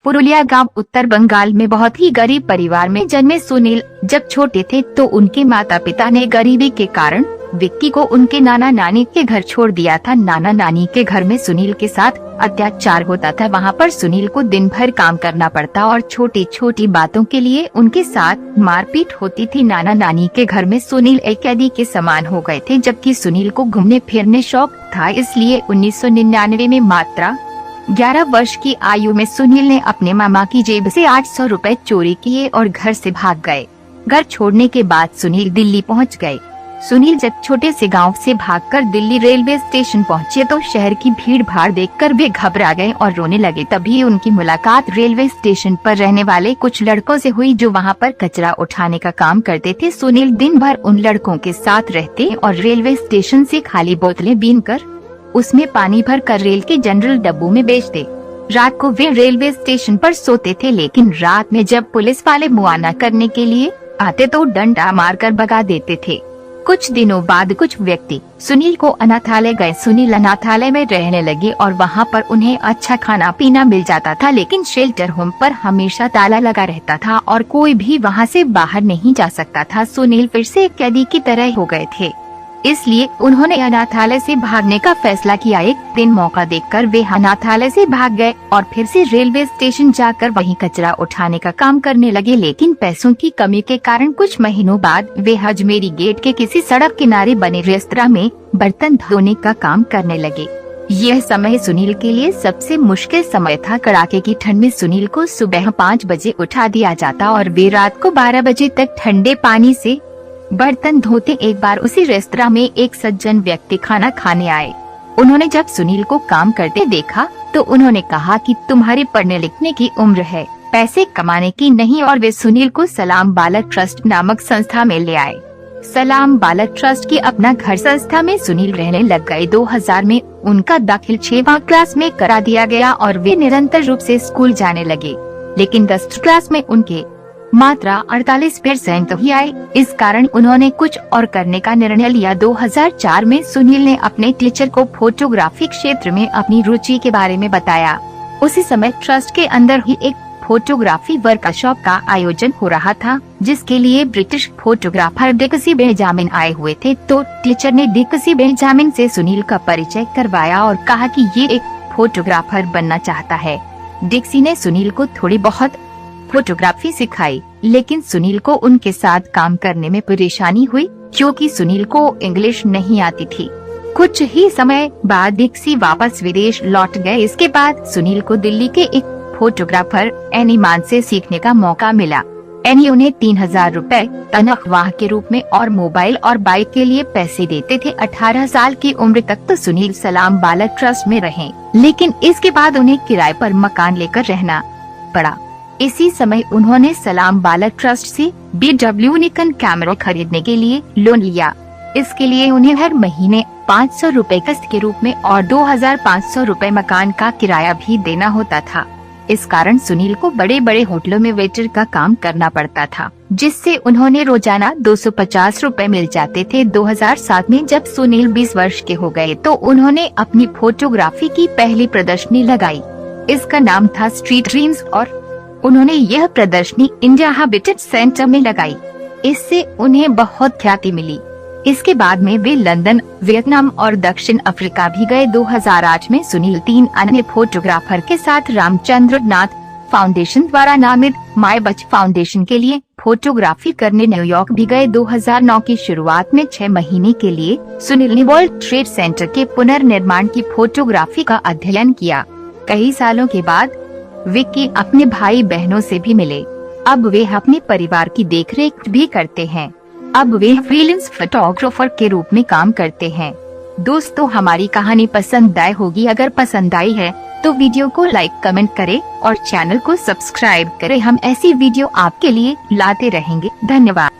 पुरुलिया गांव उत्तर बंगाल में बहुत ही गरीब परिवार में जन्मे सुनील जब छोटे थे तो उनके माता पिता ने गरीबी के कारण विक्की को उनके नाना नानी के घर छोड़ दिया था। नाना नानी के घर में सुनील के साथ अत्याचार होता था। वहाँ पर सुनील को दिन भर काम करना पड़ता और छोटी छोटी बातों के लिए उनके साथ मारपीट होती थी। नाना नानी के घर में सुनील एक कैदी के समान हो गए थे, जबकि सुनील को घूमने फिरने शौक था। इसलिए 1999 में मात्र 11 वर्ष की आयु में सुनील ने अपने मामा की जेब से 800 रुपए चोरी किए और घर से भाग गए। घर छोड़ने के बाद सुनील दिल्ली पहुंच गए। सुनील जब छोटे से गांव से भागकर दिल्ली रेलवे स्टेशन पहुंचे तो शहर की भीड़ भाड़ देखकर वे घबरा गए और रोने लगे। तभी उनकी मुलाकात रेलवे स्टेशन पर रहने वाले कुछ लड़कों से हुई जो वहां पर कचरा उठाने का काम करते थे। सुनील दिन भर उन लड़कों के साथ रहते और रेलवे स्टेशन से खाली बोतलें बीनकर उसमें पानी भर कर रेल के जनरल डब्बों में बेचते। रात को वे रेलवे स्टेशन पर सोते थे, लेकिन रात में जब पुलिस वाले मुआयना करने के लिए आते तो डंडा मारकर भगा देते थे। कुछ दिनों बाद कुछ व्यक्ति सुनील को अनाथालय गए। सुनील अनाथालय में रहने लगे और वहां पर उन्हें अच्छा खाना पीना मिल जाता था, लेकिन शेल्टर होम पर हमेशा ताला लगा रहता था और कोई भी वहां से बाहर नहीं जा सकता था। सुनील फिर से एक कैदी की तरह हो गए थे, इसलिए उन्होंने अनाथालय से भागने का फैसला किया। एक दिन मौका देखकर वे अनाथालय से भाग गए और फिर से रेलवे स्टेशन जाकर वहीं कचरा उठाने का काम करने लगे। लेकिन पैसों की कमी के कारण कुछ महीनों बाद वे अजमेरी गेट के किसी सड़क किनारे बने रेस्तरां में बर्तन धोने का काम करने लगे। यह समय सुनील के लिए सबसे मुश्किल समय था। कड़ाके की ठंड में सुनील को सुबह 5 बजे उठा दिया जाता और वे रात को 12 बजे तक ठंडे पानी से बर्तन धोते। एक बार उसी रेस्तरां में एक सज्जन व्यक्ति खाना खाने आए। उन्होंने जब सुनील को काम करते देखा तो उन्होंने कहा कि तुम्हारी पढ़ने लिखने की उम्र है, पैसे कमाने की नहीं, और वे सुनील को सलाम बालक ट्रस्ट नामक संस्था में ले आए। सलाम बालक ट्रस्ट की अपना घर संस्था में सुनील रहने लग गए। 2000 में उनका दाखिल 6वां क्लास में करा दिया गया और वे निरंतर रूप से स्कूल जाने लगे, लेकिन 10वीं क्लास में उनके मात्रा 48% ही आए। इस कारण उन्होंने कुछ और करने का निर्णय लिया। 2004 में सुनील ने अपने टीचर को फोटोग्राफी क्षेत्र में अपनी रुचि के बारे में बताया। उसी समय ट्रस्ट के अंदर ही एक फोटोग्राफी वर्कशॉप का आयोजन हो रहा था, जिसके लिए ब्रिटिश फोटोग्राफर डिक्सी बेंजामिन आए हुए थे। तो टीचर ने डिक्सी बेंजामिन से सुनील का परिचय करवाया और कहा कि ये एक फोटोग्राफर बनना चाहता है। डिक्सी ने सुनील को थोड़ी बहुत फोटोग्राफी सिखाई, लेकिन सुनील को उनके साथ काम करने में परेशानी हुई क्योंकि सुनील को इंग्लिश नहीं आती थी। कुछ ही समय बाद डिक्सी वापस विदेश लौट गए। इसके बाद सुनील को दिल्ली के एक फोटोग्राफर एनी मान से सीखने का मौका मिला। एनी उन्हें 3000 रुपए तनख्वाह के रूप में और मोबाइल और बाइक के लिए पैसे देते थे। 18 साल की उम्र तक तो सुनील सलाम बालक ट्रस्ट में रहे, लेकिन इसके बाद उन्हें किराए पर मकान लेकर रहना पड़ा। इसी समय उन्होंने सलाम बालक ट्रस्ट से BW निकन कैमरा खरीदने के लिए लोन लिया। इसके लिए उन्हें हर महीने 500 रुपए किस्त के रूप में और 2500 रुपए मकान का किराया भी देना होता था। इस कारण सुनील को बड़े बड़े होटलों में वेटर का काम करना पड़ता था, जिससे उन्होंने रोजाना 250 रुपए मिल जाते थे। 2007 में जब सुनील 20 वर्ष के हो गए तो उन्होंने अपनी फोटोग्राफी की पहली प्रदर्शनी लगाई। इसका नाम था स्ट्रीट ड्रीम्स और उन्होंने यह प्रदर्शनी इंडिया हैबिटेट सेंटर में लगाई। इससे उन्हें बहुत ख्याति मिली। इसके बाद में वे लंदन, वियतनाम और दक्षिण अफ्रीका भी गए। 2008 में सुनील 3 अन्य फोटोग्राफर के साथ रामचंद्र नाथ फाउंडेशन द्वारा नामित माय बच फाउंडेशन के लिए फोटोग्राफी करने न्यूयॉर्क भी गए। 2009 की शुरुआत में 6 महीने के लिए सुनील ने वर्ल्ड ट्रेड सेंटर के पुनर्निर्माण की फोटोग्राफी का अध्ययन किया। कई सालों के बाद विक्की अपने भाई बहनों से भी मिले। अब वे अपने परिवार की देखरेख भी करते हैं। अब वे फ्रीलांस फोटोग्राफर के रूप में काम करते हैं। दोस्तों, हमारी कहानी पसंद आई होगी। अगर पसंद आई है तो वीडियो को लाइक कमेंट करें और चैनल को सब्सक्राइब करें। हम ऐसी वीडियो आपके लिए लाते रहेंगे। धन्यवाद।